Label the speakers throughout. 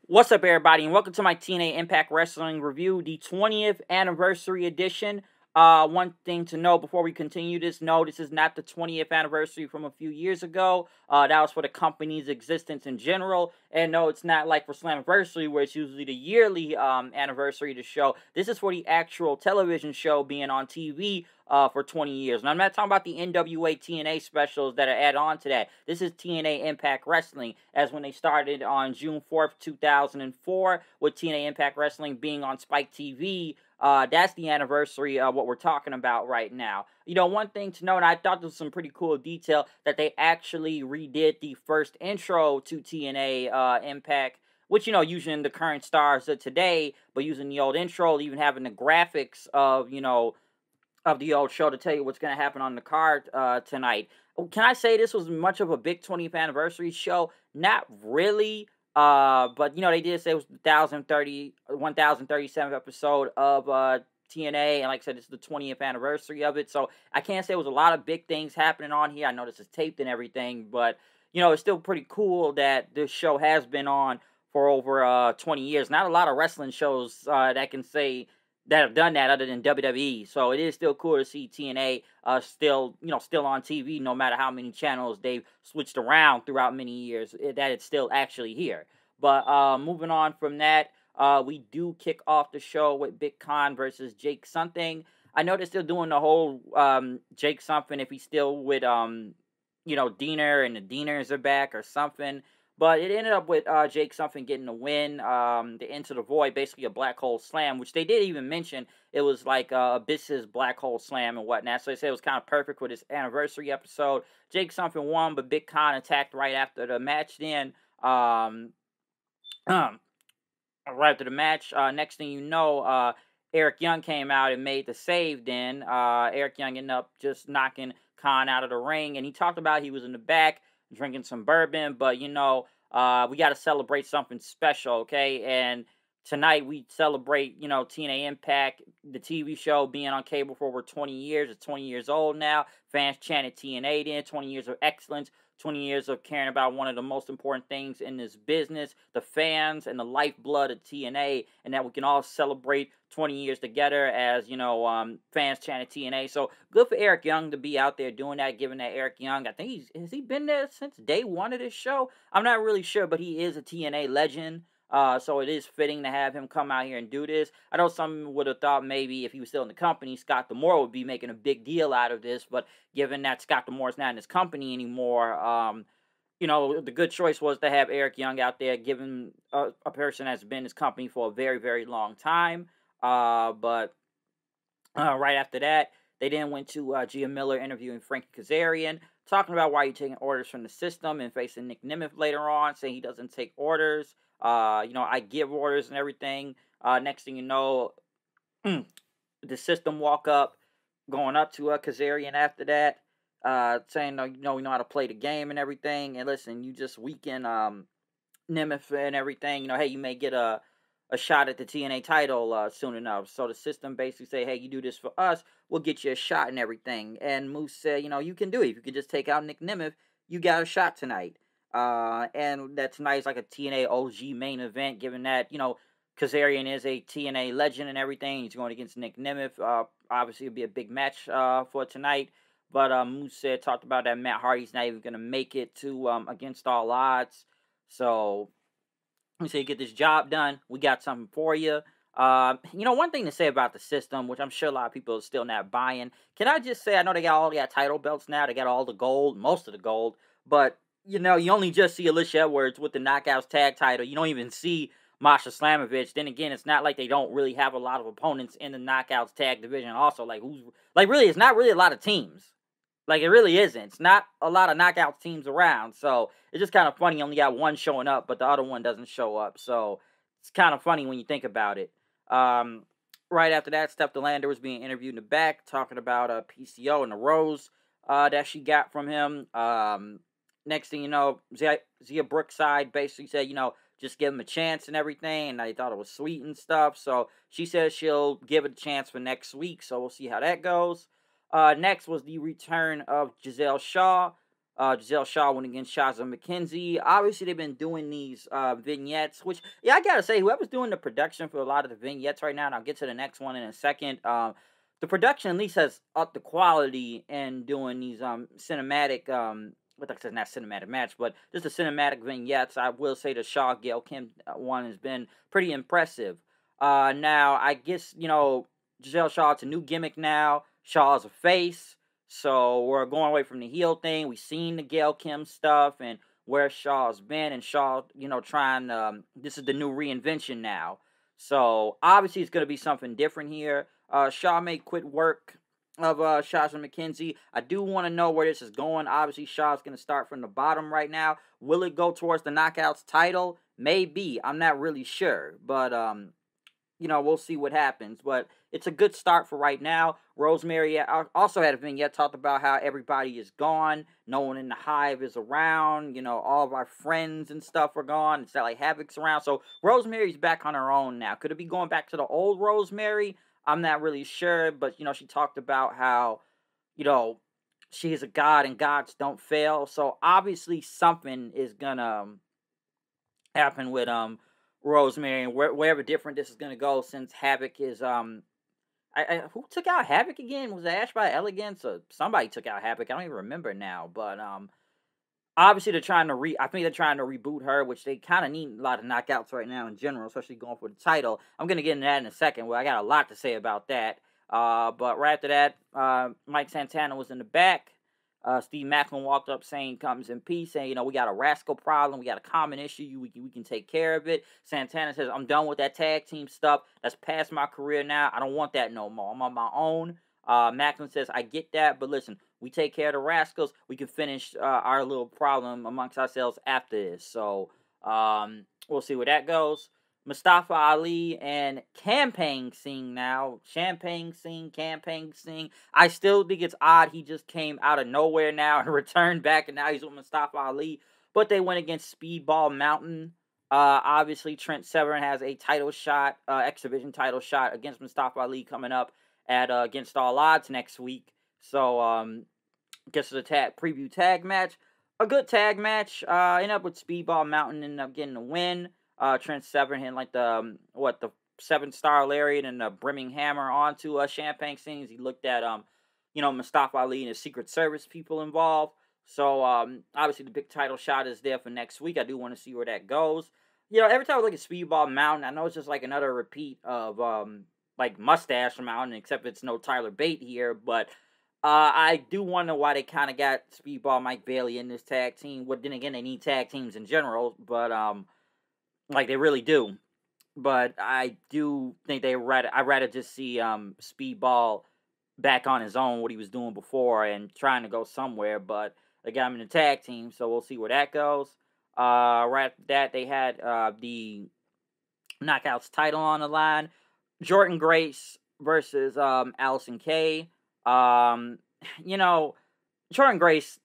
Speaker 1: What's up, everybody, and welcome to my TNA Impact Wrestling review, the 20th anniversary edition. One thing to know before we continue this, no, this is not the 20th anniversary from a few years ago. That was for the company's existence in general. And no, it's not like for Slammiversary, where it's usually the yearly anniversary of the show. This is for the actual television show being on TV for 20 years. And I'm not talking about the NWA TNA specials that are added on to that. This is TNA Impact Wrestling, as when they started on June 4th, 2004, with TNA Impact Wrestling being on Spike TV. That's the anniversary of what we're talking about right now. You know, one thing to note, and I thought there was some pretty cool detail, that they actually redid the first intro to TNA Impact, which, you know, using the current stars of today, but using the old intro, even having the graphics of, you know, of the old show to tell you what's going to happen on the card tonight. Can I say this was much of a big 20th anniversary show? Not really. But, you know, they did say it was the 1037th episode of TNA. And like I said, this is the 20th anniversary of it. So I can't say it was a lot of big things happening on here. I know this is taped and everything. But, you know, it's still pretty cool that this show has been on for over 20 years. Not a lot of wrestling shows that can say that have done that other than WWE. So it is still cool to see TNA still on TV, no matter how many channels they've switched around throughout many years, that it's still actually here. But moving on from that, we do kick off the show with Big Con versus Jake something. I know they're still doing the whole Jake something if he's still with Diener and the Dieners are back or something. But it ended up with Jake something getting the win, the Into the Void, basically a black hole slam, which they did even mention it was like Abyss's black hole slam and whatnot. So they said it was kind of perfect for this anniversary episode. Jake something won, but Big Con attacked right after the match then. Right after the match, next thing you know, Eric Young came out and made the save then. Eric Young ended up just knocking Khan out of the ring, and he talked about he was in the back drinking some bourbon, but we got to celebrate something special, okay? And tonight we celebrate, TNA Impact, the TV show being on cable for over 20 years. It's 20 years old now. Fans chanted TNA then, 20 years of excellence, 20 years of caring about one of the most important things in this business, the fans and the lifeblood of TNA, and that we can all celebrate 20 years together as, fans chanted TNA. So good for Eric Young to be out there doing that, given that Eric Young, I think has he been there since day one of this show? I'm not really sure, but he is a TNA legend. So it is fitting to have him come out here and do this. I know some would have thought maybe if he was still in the company, Scott D'Amore would be making a big deal out of this, but given that Scott D'Amore is not in his company anymore, the good choice was to have Eric Young out there, given a person that's been in his company for a very, very long time. But right after that, they then went to Gia Miller interviewing Frankie Kazarian, talking about why you're taking orders from the system and facing Nick Nemeth later on, saying he doesn't take orders. I give orders and everything. Next thing you know, the system walk up, going up to Kazarian after that, saying, we know how to play the game and everything. And listen, you just weaken Nemeth and everything. Hey, you may get a shot at the TNA title soon enough. So the system basically say, hey, you do this for us, we'll get you a shot and everything. And Moose said, you can do it. If you could just take out Nick Nemeth, you got a shot tonight. And that tonight is like a TNA OG main event, given that, Kazarian is a TNA legend and everything. He's going against Nick Nemeth. Obviously, it'll be a big match for tonight. But Moose talked about that Matt Hardy's not even going to make it to Against All Odds. So we say, get this job done. We got something for you. One thing to say about the system, which I'm sure a lot of people are still not buying. Can I just say, I know they got all the title belts now. They got all the gold, most of the gold. But, you only just see Alicia Edwards with the Knockouts tag title. You don't even see Masha Slamovich. Then again, it's not like they don't really have a lot of opponents in the Knockouts tag division. Also, really, it's not really a lot of teams. Like, it really isn't. It's not a lot of Knockouts teams around. So, it's just kind of funny. You only got one showing up, but the other one doesn't show up. So, it's kind of funny when you think about it. Right after that, Steph DeLander was being interviewed in the back, talking about PCO and the rose that she got from him. Next thing you know, Zia Brookside basically said, just give him a chance and everything, and I thought it was sweet and stuff. So she says she'll give it a chance for next week, so we'll see how that goes. Next was the return of Giselle Shaw. Giselle Shaw went against Shaza McKenzie. Obviously, they've been doing these vignettes, which, yeah, I gotta say, whoever's doing the production for a lot of the vignettes right now, and I'll get to the next one in a second. The production at least has upped the quality in doing these cinematic what I said, not cinematic match, but just the cinematic vignettes. I will say the Shaw Gail Kim one has been pretty impressive. Now I guess Giselle Shaw, it's a new gimmick now. Shaw's a face, so we're going away from the heel thing. We've seen the Gail Kim stuff and where Shaw's been, and Shaw, trying. This is the new reinvention now. So obviously it's gonna be something different here. Shaw may quit work of Shaw's McKenzie. I do want to know where this is going. Obviously, Shaw's going to start from the bottom right now. Will it go towards the Knockouts title? Maybe. I'm not really sure. But, we'll see what happens. But it's a good start for right now. Rosemary also had a vignette talked about how everybody is gone. No one in the Hive is around. All of our friends and stuff are gone. It's not like Havoc's around. So Rosemary's back on her own now. Could it be going back to the old Rosemary? I'm not really sure, but she talked about how, she is a god and gods don't fail. So obviously something is gonna happen with Rosemary and wherever different this is gonna go, since Havoc is who took out Havoc again? Was it Ash by Elegance or somebody took out Havoc? I don't even remember now, but obviously I think they're trying to reboot her, which they kind of need a lot of knockouts right now in general, especially going for the title. I'm going to get into that in a second. Well, I got a lot to say about that. But right after that, Mike Santana was in the back. Steve Macklin walked up saying, comes in peace, saying, we got a rascal problem. We got a common issue. We can take care of it. Santana says, I'm done with that tag team stuff. That's past my career now. I don't want that no more. I'm on my own. Macklin says, I get that, but listen, we take care of the rascals. We can finish our little problem amongst ourselves after this. So we'll see where that goes. Mustafa Ali and Campaign Singh now. Champagne Singh, Campaign Singh. I still think it's odd he just came out of nowhere now and returned back, and now he's with Mustafa Ali. But they went against Speedball Mountain. Obviously, Trent Severin has a title shot, X-Division title shot against Mustafa Ali coming up at Against All Odds next week. So, guess it's a preview tag match. A good tag match. Ended up with Speedball Mountain, ended up getting the win. Trent Severin hitting like the 7-star lariat and the brimming hammer onto Champagne Singh as he looked at Mustafa Ali and his Secret Service people involved. So obviously the big title shot is there for next week. I do want to see where that goes. Every time I look at Speedball Mountain, I know it's just like another repeat of like Mustache Mountain, except it's no Tyler Bate here. But I do wonder why they kind of got Speedball Mike Bailey in this tag team. But then again, they need tag teams in general. But like they really do. But I do think I'd rather just see Speedball back on his own, what he was doing before, and trying to go somewhere. But they got him in the tag team, so we'll see where that goes. Right after that, they had the Knockouts title on the line. Jordan Grace versus Allison Kay. Jordan Grace,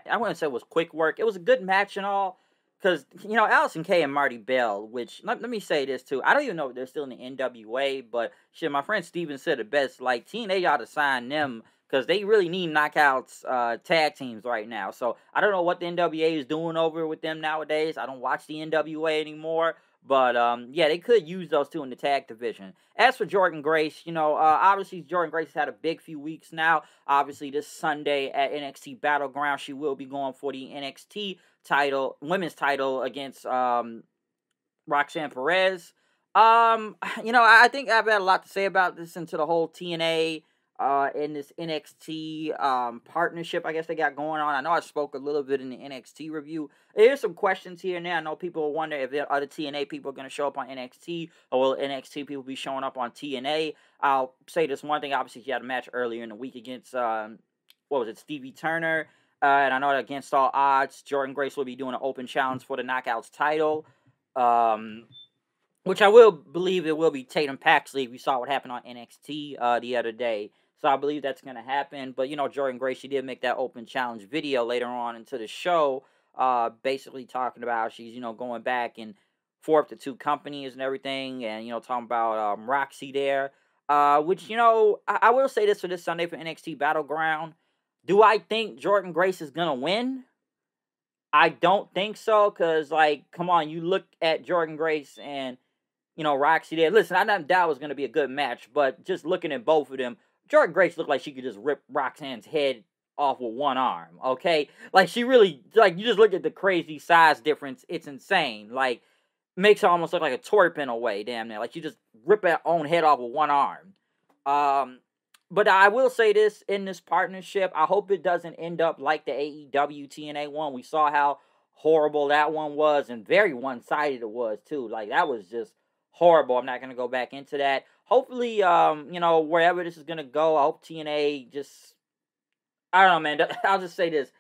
Speaker 1: I wouldn't say it was quick work. It was a good match and all. Because, Allison Kay and Marty Bell, which, let me say this too. I don't even know if they're still in the NWA, but shit, my friend Steven said it best. Like, TNA ought to sign them because they really need knockouts tag teams right now. So, I don't know what the NWA is doing over with them nowadays. I don't watch the NWA anymore. But, yeah, they could use those two in the tag division. As for Jordan Grace, obviously Jordan Grace has had a big few weeks now. Obviously, this Sunday at NXT Battleground, she will be going for the NXT title, women's title against Roxanne Perez. I think I've had a lot to say about this into the whole TNA in this NXT partnership I guess they got going on. I know I spoke a little bit in the NXT review. There's some questions here and there. I know people wonder if the other TNA people are going to show up on NXT, or will NXT people be showing up on TNA. I'll say this one thing. Obviously, she had a match earlier in the week against Stevie Turner. And I know that Against All Odds, Jordan Grace will be doing an open challenge for the Knockouts title. Which I will believe it will be Tatum Paxley. We saw what happened on NXT the other day. So I believe that's going to happen. But, Jordan Grace, she did make that open challenge video later on into the show. Basically talking about how she's, going back and forth to two companies and everything. And, talking about Roxy there. Which, I will say this for this Sunday for NXT Battleground. Do I think Jordan Grace is gonna win? I don't think so, because, like, come on, you look at Jordan Grace and, Roxy there. Listen, I didn't doubt it was going to be a good match, but just looking at both of them, Jordan Grace looked like she could just rip Roxanne's head off with one arm, okay? Like, she really, like, you just look at the crazy size difference, it's insane. Like, makes her almost look like a twerp in a way, damn near. Like, she just rip her own head off with one arm. Um, but I will say this in this partnership, I hope it doesn't end up like the AEW TNA one. We saw how horrible that one was and very one-sided it was too. Like, that was just horrible. I'm not going to go back into that. Hopefully, wherever this is going to go, I hope TNA just, I don't know, man. I'll just say this.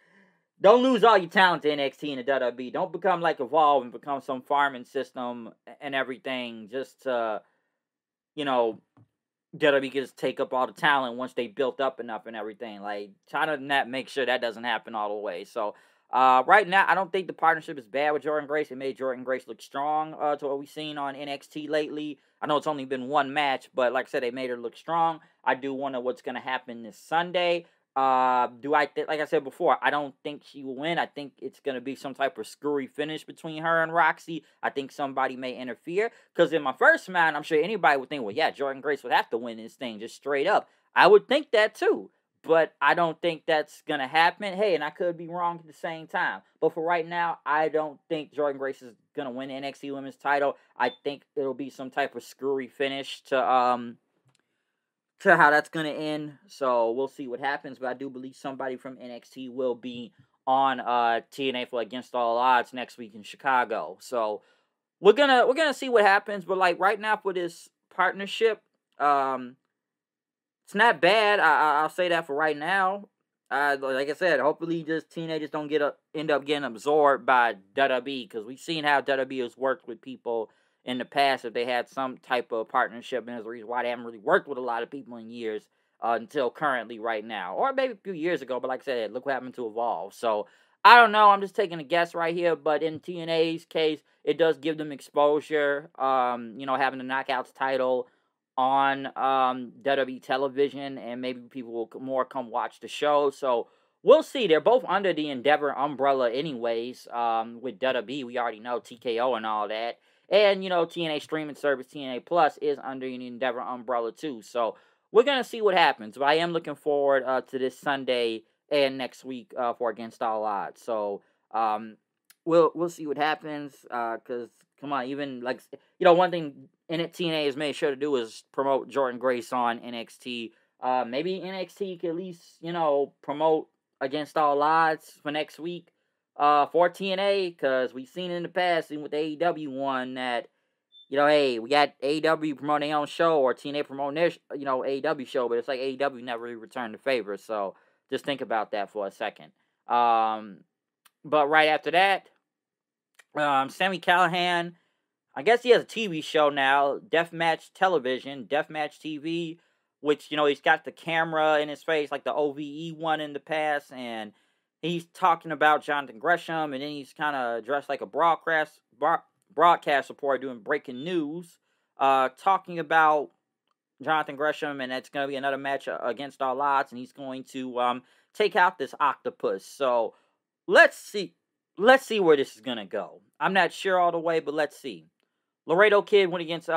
Speaker 1: Don't lose all your talent to NXT and the WWE. Don't become like Evolve and become some farming system and everything just to, you know, WWE can just take up all the talent once they built up enough and everything. Like, try to not make sure that doesn't happen all the way. So, right now, I don't think the partnership is bad with Jordan Grace. It made Jordan Grace look strong to what we've seen on NXT lately. I know it's only been one match, but like I said, they made her look strong. I do wonder what's going to happen this Sunday. Like I said before, I don't think she will win. I think it's going to be some type of screwy finish between her and Roxy. I think somebody may interfere. Because in my first mind, I'm sure anybody would think, well, yeah, Jordan Grace would have to win this thing just straight up. I would think that too. But I don't think that's going to happen. Hey, and I could be wrong at the same time. But for right now, I don't think Jordan Grace is going to win the NXT Women's title. I think it'll be some type of screwy finish to how that's going to end. So we'll see what happens. But I do believe somebody from NXT will be on TNA for Against All Odds next week in Chicago. So we're gonna see what happens. But like right now for this partnership, it's not bad. I'll say that for right now. Like I said, hopefully just TNA just don't end up getting absorbed by WWE, because we've seen how WWE has worked with people in the past if they had some type of partnership, and there's a reason why they haven't really worked with a lot of people in years until currently right now, or maybe a few years ago. But like I said, look what happened to Evolve. So I don't know. I'm just taking a guess right here, but in TNA's case, it does give them exposure. Having the Knockouts title on WWE television, and maybe people will more come watch the show. So we'll see. They're both under the Endeavor umbrella anyways. With WWE, we already know TKO and all that. And, TNA streaming service, TNA Plus, is under the Endeavor umbrella too. So we're going to see what happens. But I am looking forward to this Sunday and next week for Against All Odds. So we'll see what happens. Because, come on, even, like, one thing TNA has made sure to do is promote Jordan Grace on NXT. Maybe NXT could at least, promote Against All Odds for next week. For TNA, because we've seen in the past, even with the AEW one, that, hey, we got AEW promoting their own show, or TNA promoting their, AEW show, but it's like AEW never really returned the favor, so just think about that for a second. But right after that, Sami Callihan, I guess he has a TV show now, Deathmatch Television, Deathmatch TV, which, he's got the camera in his face, like the OVE one in the past, and he's talking about Jonathan Gresham, and then he's kind of dressed like a broadcast reporter doing breaking news, talking about Jonathan Gresham, and it's going to be another match against All Odds, and he's going to take out this octopus. So let's see where this is going to go. I'm not sure all the way, but let's see. Laredo Kid went against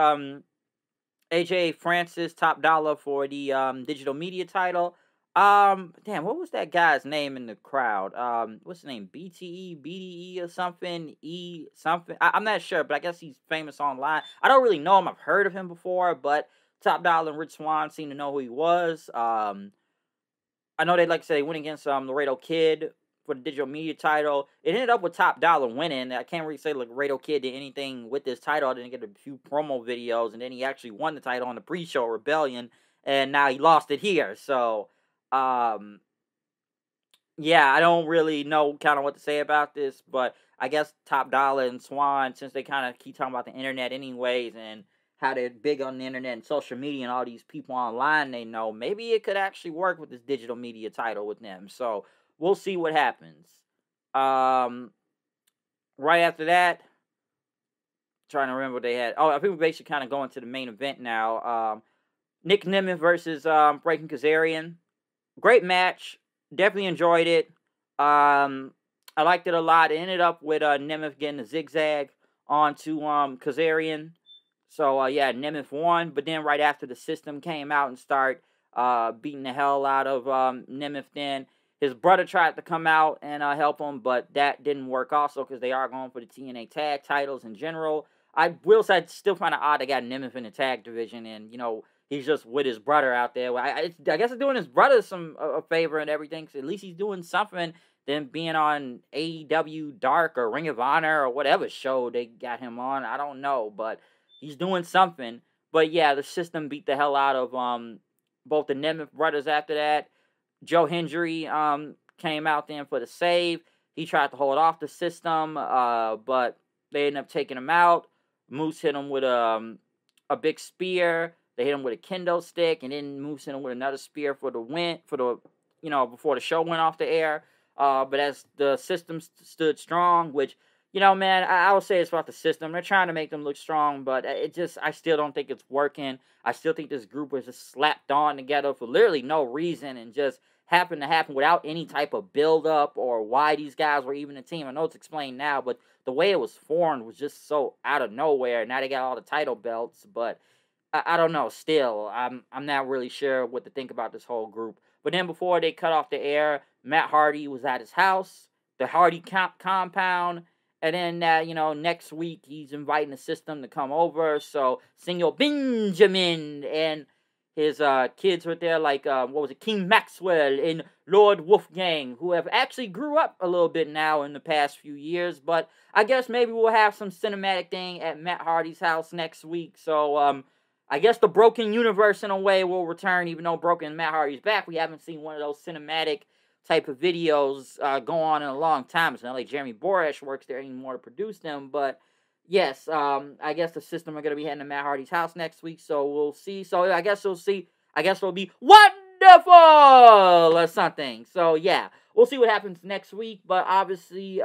Speaker 1: AJ Francis, Top Dollar, for the digital media title. Damn, what was that guy's name in the crowd? What's his name? BTE, BDE, or something? Something. I'm not sure, but I guess he's famous online. I don't really know him. I've heard of him before, but Top Dollar and Rich Swann seem to know who he was. I know they, like I said, they went against Laredo Kid for the digital media title. It ended up with Top Dollar winning. I can't really say Laredo Kid did anything with this title. I didn't get a few promo videos, and then he actually won the title on the pre-show Rebellion, and now he lost it here. So, yeah, I don't really know kind of what to say about this, but I guess Top Dollar and Swan, since they kind of keep talking about the internet anyways, and how they're big on the internet and social media and all these people online they know, maybe it could actually work with this digital media title with them. So we'll see what happens. Right after that, trying to remember what they had. Oh, I think we're basically kind of going to the main event now. Nick Nemeth versus Frankie Kazarian. Great match. Definitely enjoyed it. I liked it a lot. It ended up with Nemeth getting a zigzag onto Kazarian. So yeah, Nemeth won, but then right after the system came out and start beating the hell out of Nemeth, then his brother tried to come out and help him, but that didn't work also because they are going for the TNA tag titles in general. I will say it's still kind of odd they got Nemeth in the tag division, and he's just with his brother out there. Well, I guess it's doing his brother a favor and everything. So at least he's doing something than being on AEW Dark or Ring of Honor or whatever show they got him on. I don't know, but he's doing something. But yeah, the system beat the hell out of both the Nemeth brothers after that. Joe Hendry came out then for the save. He tried to hold off the system, but they ended up taking him out. Moose hit him with a big spear. They hit him with a kendo stick, and then Moose hit him with another spear for the win, before the show went off the air. But as the system stood strong, which, man, I will say it's about the system. They're trying to make them look strong, but I still don't think it's working. I still think this group was just slapped on together for literally no reason and just happened to happen without any type of build-up or why these guys were even a team. I know it's explained now, but the way it was formed was just so out of nowhere. Now they got all the title belts, but I don't know. Still, I'm not really sure what to think about this whole group. But then before they cut off the air, Matt Hardy was at his house, the Hardy compound, and then next week he's inviting the system to come over. So Senor Benjamin and his kids were there, like what was it, King Maxwell and Lord Wolfgang, who have actually grew up a little bit now in the past few years. But I guess maybe we'll have some cinematic thing at Matt Hardy's house next week. So I guess the Broken Universe in a way will return, even though Broken Matt Hardy's back. We haven't seen one of those cinematic type of videos go on in a long time. It's not like Jeremy Borash works there anymore to produce them, but yes, I guess the system are going to be heading to Matt Hardy's house next week, so we'll see. So I guess we'll see. I guess it'll be wonderful or something. So yeah, we'll see what happens next week, but obviously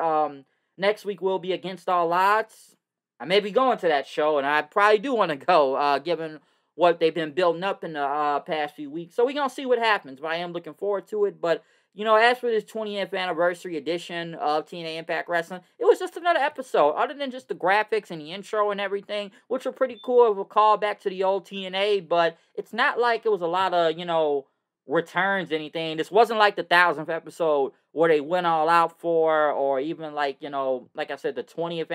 Speaker 1: next week will be Against All Odds. I may be going to that show, and I probably do want to go, given what they've been building up in the past few weeks. So we're going to see what happens, but I am looking forward to it. But, as for this 20th anniversary edition of TNA Impact Wrestling, it was just another episode, other than just the graphics and the intro and everything, which were pretty cool of a callback to the old TNA, but it's not like it was a lot of, returns, anything. This wasn't like the 1000th episode where they went all out for, or even like, like I said, the 20th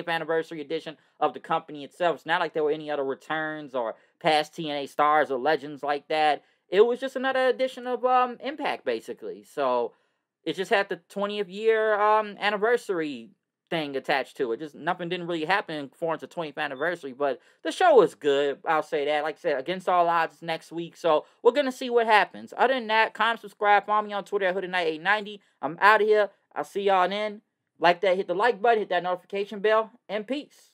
Speaker 1: anniversary edition of the company itself. It's not like there were any other returns or past TNA stars or legends like that. It was just another edition of Impact, basically. So it just had the 20th year anniversary thing attached to it. Just nothing didn't really happen for its 20th anniversary, but the show was good. I'll say that. Like I said, Against All Odds next week, so we're gonna see what happens. Other than that, comment, subscribe, follow me on Twitter at HoodedKnight890. I'm out of here. I'll see y'all then. Like that, hit the like button, hit that notification bell, and peace.